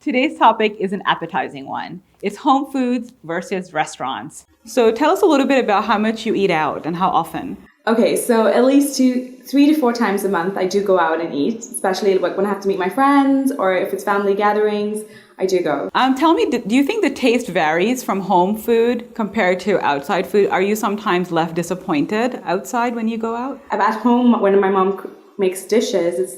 Today's topic is an appetizing one. It's home foods versus restaurants. So tell us a little bit about how much you eat out and how often. Okay, so at least 3 to 4 times a month I do go out and eat, especially like when I have to meet my friends or if it's family gatherings, I do go. Tell me, do you think the taste varies from home food compared to outside food? Are you sometimes left disappointed outside when you go out? At home, when my mom makes dishes, it's,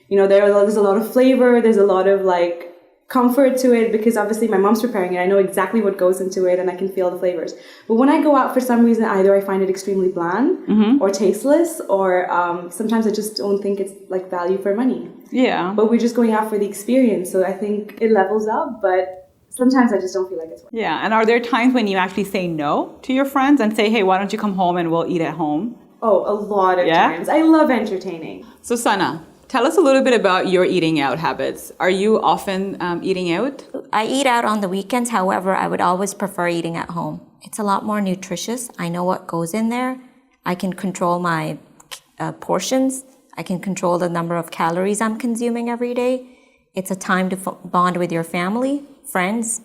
there's a lot of flavor, there's a lot of like comfort to it because obviously my mom's preparing it. I know exactly what goes into it and I can feel the flavors. But when I go out, for some reason, either I find it extremely bland or tasteless, or sometimes I just don't think it's like value for money. Yeah. But we're just going out for the experience. So I think it levels up, but sometimes I just don't feel like it's worth it. Yeah. And are there times when you actually say no to your friends and say, hey, why don't you come home and we'll eat at home? Oh, a lot of times. I love entertaining. So Sana, tell us a little bit about your eating out habits. Are you often eating out? I eat out on the weekends. However, I would always prefer eating at home. It's a lot more nutritious. I know what goes in there. I can control my portions. I can control the number of calories I'm consuming every day. It's a time to bond with your family, friends.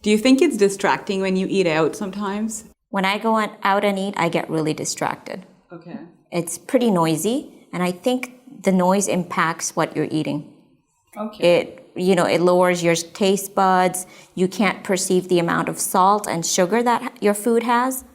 Do you think it's distracting when you eat out sometimes? When I go out and eat, I get really distracted. Okay. It's pretty noisy, and I think the noise impacts what you're eating. Okay. It lowers your taste buds. You can't perceive the amount of salt and sugar that your food has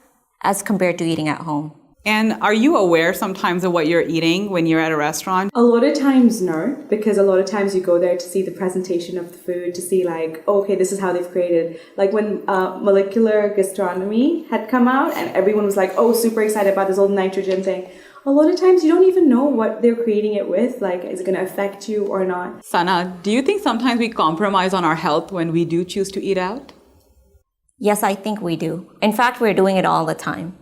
as compared to eating at home. And are you aware sometimes of what you're eating when you're at a restaurant? A lot of times, no, because a lot of times you go there to see the presentation of the food, to see like, okay, this is how they've created. Like when molecular gastronomy had come out and everyone was like, oh, super excited about this whole nitrogen thing. A lot of times you don't even know what they're creating it with, like is it going to affect you or not? Sana, do you think sometimes we compromise on our health when we do choose to eat out? Yes, I think we do. In fact, we're doing it all the time.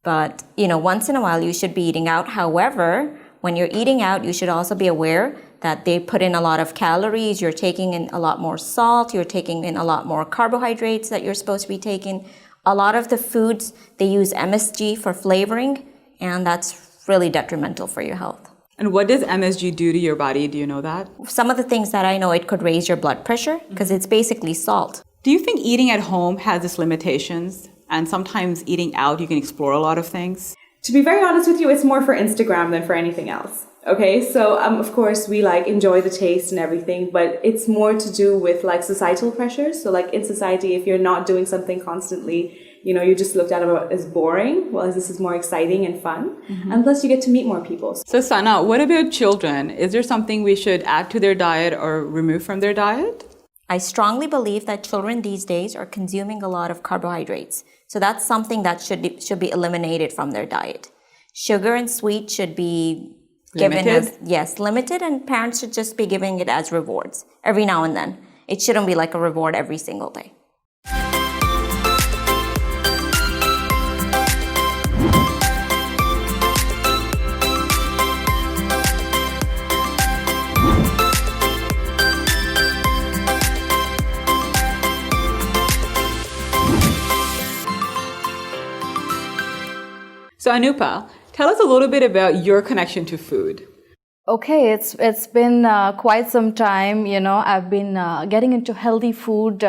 But, once in a while you should be eating out. However, when you're eating out, you should also be aware that they put in a lot of calories. You're taking in a lot more salt. You're taking in a lot more carbohydrates that you're supposed to be taking. A lot of the foods, they use MSG for flavoring, and that's really detrimental for your health. And what does MSG do to your body? Do you know that? Some of the things that I know, it could raise your blood pressure because it's basically salt. Do you think eating at home has its limitations? And sometimes eating out, you can explore a lot of things? To be very honest with you, it's more for Instagram than for anything else. Okay, so of course we like enjoy the taste and everything, but it's more to do with like societal pressures. So like in society, if you're not doing something constantly, you're just looked at as boring, whereas this is more exciting and fun. And plus you get to meet more people. So Sana, what about children? Is there something we should add to their diet or remove from their diet? I strongly believe that children these days are consuming a lot of carbohydrates. So that's something that should be eliminated from their diet. Sugar and sweet should be given as, limited, and parents should just be giving it as rewards every now and then. It shouldn't be like a reward every single day. So Anupa, tell us a little bit about your connection to food. Okay, it's been quite some time, I've been getting into healthy food,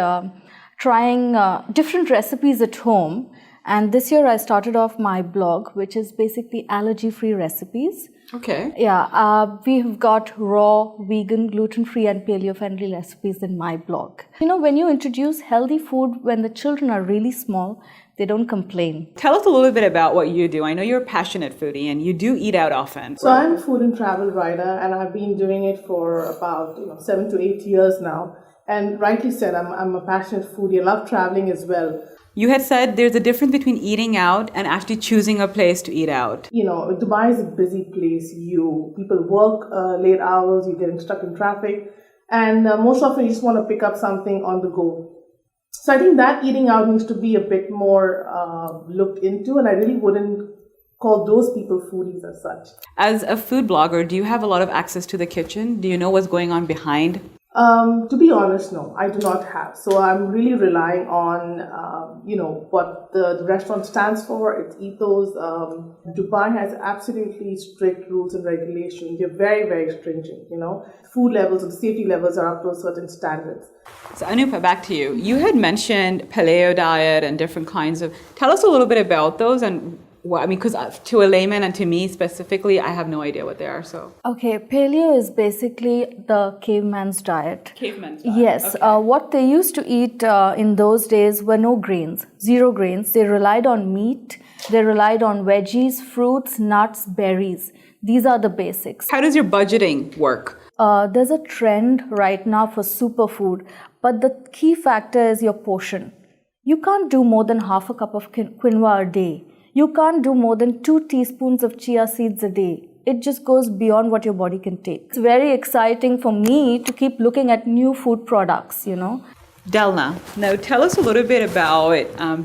trying different recipes at home. And this year I started off my blog, which is basically allergy-free recipes. Okay. Yeah, we've got raw, vegan, gluten-free and paleo-friendly recipes in my blog. When you introduce healthy food when the children are really small, they don't complain. Tell us a little bit about what you do. I know you're a passionate foodie and you do eat out often. So I'm a food and travel writer, and I've been doing it for about 7 to 8 years now. And rightly said, I'm a passionate foodie. I love traveling as well. You had said there's a difference between eating out and actually choosing a place to eat out. Dubai is a busy place. People work late hours, you get stuck in traffic, and most often you just want to pick up something on the go. So I think that eating out needs to be a bit more looked into, and I really wouldn't call those people foodies as such. As a food blogger, do you have a lot of access to the kitchen? Do you know what's going on behind To be honest, no, I do not have. So I'm really relying on, what the restaurant stands for, its ethos. Dubai has absolutely strict rules and regulations. They're very, very stringent, Food levels or the safety levels are up to a certain standards. So Anupa, back to you. You had mentioned paleo diet and different kinds of. Tell us a little bit about those and because to a layman and to me specifically, I have no idea what they are. So Okay, paleo is basically the caveman's diet. caveman's diet. Yes, Okay. what they used to eat in those days were no grains, zero grains. They relied on meat, they relied on veggies, fruits, nuts, berries. These are the basics. How does your budgeting work? There's a trend right now for superfood, but the key factor is your portion. You can't do more than half a cup of quinoa a day. You can't do more than 2 teaspoons of chia seeds a day. It just goes beyond what your body can take. It's very exciting for me to keep looking at new food products, Delna, now tell us a little bit about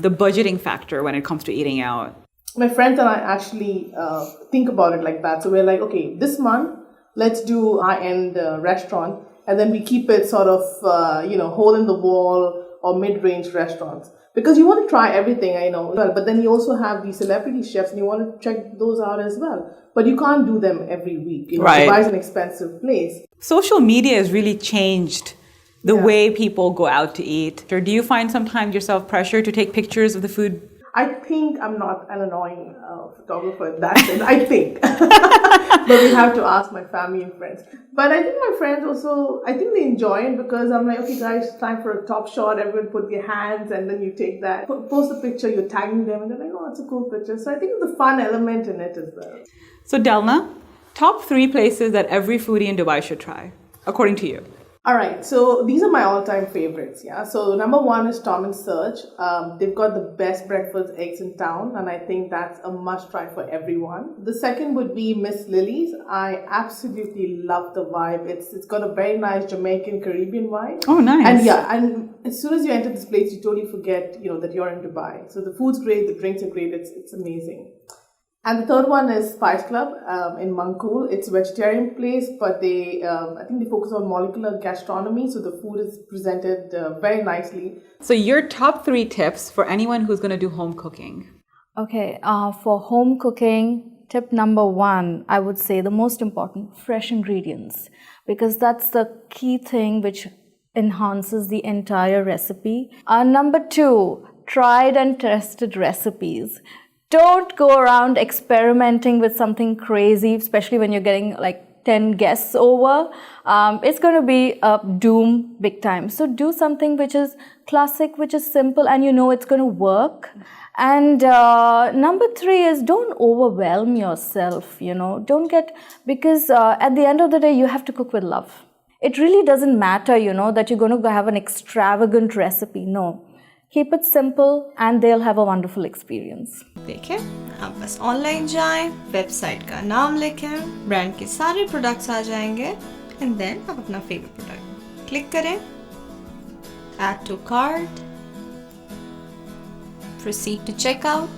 the budgeting factor when it comes to eating out. My friends and I actually think about it like that. So we're like, okay, this month, let's do high-end restaurant. And then we keep it sort of, hole in the wall or mid-range restaurants. Because you want to try everything, I know. But then you also have these celebrity chefs and you want to check those out as well. But you can't do them every week. Right. Dubai is an expensive place. Social media has really changed the way people go out to eat. Or do you find sometimes yourself pressure to take pictures of the food? I think I'm not an annoying photographer in that sense. I think. But we have to ask my family and friends. But I think my friends also, I think they enjoy it because I'm like, okay guys, time for a top shot. Everyone put their hands and then you take that. Post the picture, you're tagging them and they're like, oh, it's a cool picture. So I think the fun element in it as well. So Delna, top 3 places that every foodie in Dubai should try, according to you. All right, so these are my all-time favorites, yeah. So number 1 is Tom and Serge. They've got the best breakfast eggs in town, and I think that's a must-try for everyone. The second would be Miss Lily's. I absolutely love the vibe. It's got a very nice Jamaican Caribbean vibe. Oh, nice. And as soon as you enter this place, you totally forget, that you're in Dubai. So the food's great, the drinks are great. It's amazing. And the third one is Spice Club in Mankul. It's a vegetarian place, but I think they focus on molecular gastronomy, so the food is presented very nicely. So your top 3 tips for anyone who's going to do home cooking. Okay, for home cooking, tip number 1, I would say the most important, fresh ingredients. Because that's the key thing which enhances the entire recipe. Number 2, tried and tested recipes. Don't go around experimenting with something crazy, especially when you're getting like 10 guests over. It's going to be a doom big time. So do something which is classic, which is simple, and it's going to work. And number 3 is don't overwhelm yourself, Don't because at the end of the day, you have to cook with love. It really doesn't matter, that you're going to have an extravagant recipe. No. Keep it simple and they'll have a wonderful experience. देखें, आप बस online जाएं, website का नाम लिखें, brand के सारे products आ जाएंगे, and then आप अपना फेवरेट प्रोडक्ट क्लिक करें, add to cart, proceed to checkout,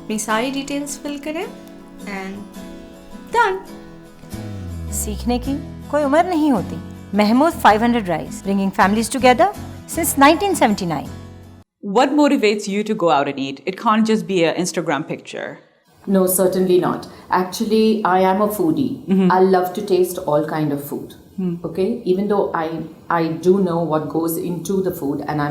अपनी सारी डिटेल्स फिल करें, and done. सीखने की कोई उम्र नहीं होती. Mahmood 500 Rise, bringing families together since 1979. What motivates you to go out and eat? It can't just be an Instagram picture. No, certainly not. Actually, I am a foodie. I love to taste all kind of food. Okay, even though I do know what goes into the food, and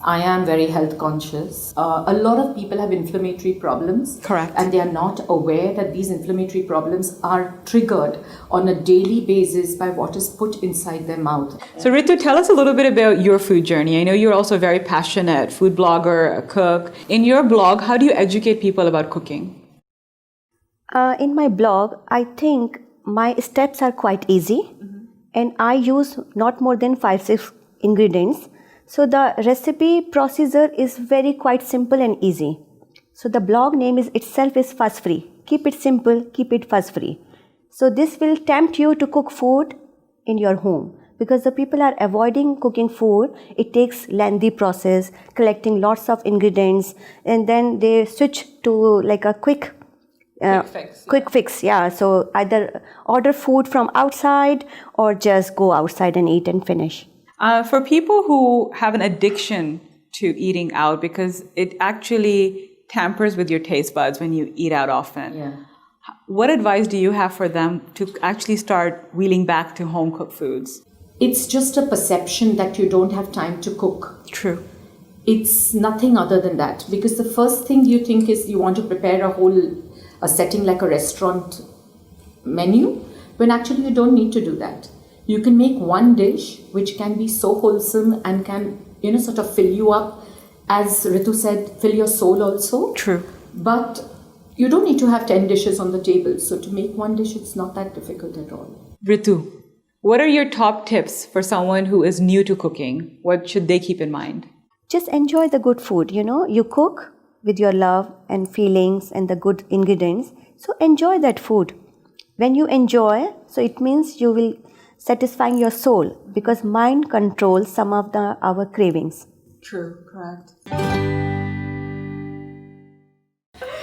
I am very health conscious. A lot of people have inflammatory problems. Correct. And they are not aware that these inflammatory problems are triggered on a daily basis by what is put inside their mouth. So Ritu, tell us a little bit about your food journey. I know you're also a very passionate food blogger, a cook. In your blog, how do you educate people about cooking? In my blog, I think my steps are quite easy, and I use not more than 5-6 ingredients. So the recipe procedure is very quite simple and easy. So the blog name itself is fuss free. Keep it simple, keep it fuss free. So this will tempt you to cook food in your home, because the people are avoiding cooking food. It takes lengthy process, collecting lots of ingredients, and then they switch to like a quick quick fix, yeah. So either order food from outside or just go outside and eat and finish. For people who have an addiction to eating out, because it actually tampers with your taste buds when you eat out often. Yeah. What advice do you have for them to actually start wheeling back to home cooked foods? It's just a perception that you don't have time to cook. True. It's nothing other than that, because the first thing you think is you want to prepare a setting like a restaurant menu, when actually you don't need to do that. You can make one dish which can be so wholesome and can, sort of fill you up, as Ritu said, fill your soul also. True. But you don't need to have 10 dishes on the table. So to make one dish, it's not that difficult at all. Ritu, what are your top tips for someone who is new to cooking? What should they keep in mind? Just enjoy the good food, You cook with your love and feelings and the good ingredients. So enjoy that food. When you enjoy, so it means you will satisfying your soul, because mind controls some of our cravings. True, correct.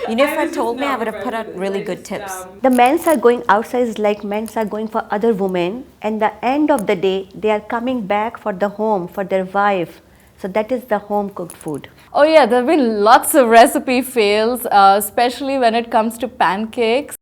If I told me, I would have put out really good tips. The men's are going outside is like men's are going for other women, and the end of the day they are coming back for the home, for their wife. So that is the home cooked food. Oh yeah, there have been lots of recipe fails, especially when it comes to pancakes.